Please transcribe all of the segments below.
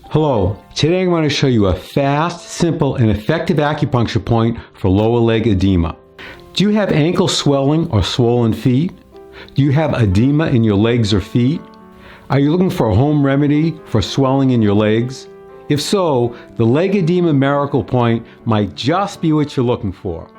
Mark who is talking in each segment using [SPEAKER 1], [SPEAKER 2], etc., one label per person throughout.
[SPEAKER 1] Hello, today I'm going to show you a fast, simple, and effective acupuncture point for lower leg edema. Do you have ankle swelling or swollen feet? Do you have edema in your legs or feet? Are you looking for a home remedy for swelling in your legs? If so, the Leg Edema Miracle Point might just be what you're looking for.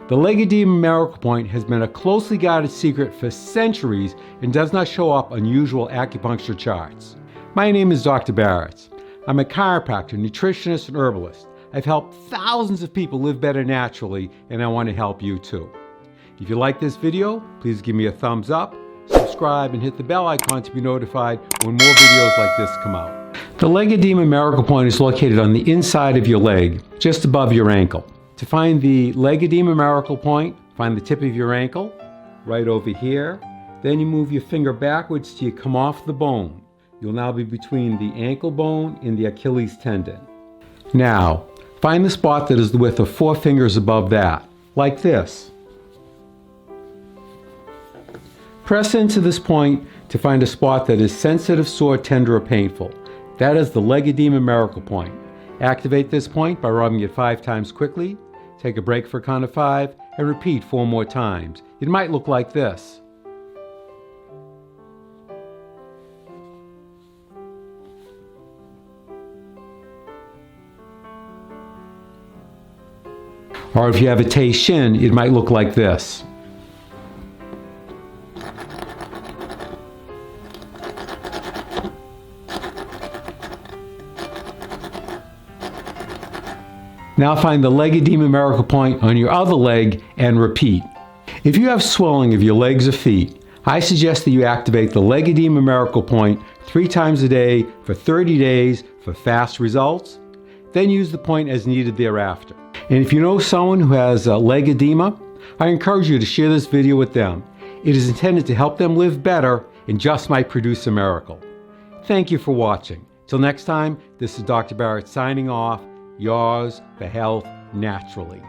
[SPEAKER 1] The Leg Edema Miracle Point has been a closely guarded secret for centuries and does not show up on usual acupuncture charts. My name is Dr. Barrett. I'm a chiropractor, nutritionist, and herbalist. I've helped thousands of people live better naturally, and I want to help you too. If you like this video, please give me a thumbs up, subscribe, and hit the bell icon to be notified when more videos like this come out. The Leg Edema Miracle Point is located on the inside of your leg, just above your ankle. To find the Leg Edema Miracle Point, find the tip of your ankle, right over here. Then you move your finger backwards till you come off the bone. You'll now be between the ankle bone and the Achilles tendon. Now, find the spot that is the width of 4 fingers above that, like this. Press into this point to find a spot that is sensitive, sore, tender, or painful. That is the Leg Edema Miracle Point. Activate this point by rubbing it 5 times quickly. Take a break for a count of 5 and repeat 4 more times. It might look like this. Or if you have a Tay shin, it might look like this. Now find the Leg Edema Miracle Point on your other leg and repeat. If you have swelling of your legs or feet, I suggest that you activate the Leg Edema Miracle Point 3 times a day for 30 days for fast results. Then use the point as needed thereafter. And if you know someone who has leg edema, I encourage you to share this video with them. It is intended to help them live better and just might produce a miracle. Thank you for watching. Till next time, this is Dr. Barrett signing off. Yours for health naturally.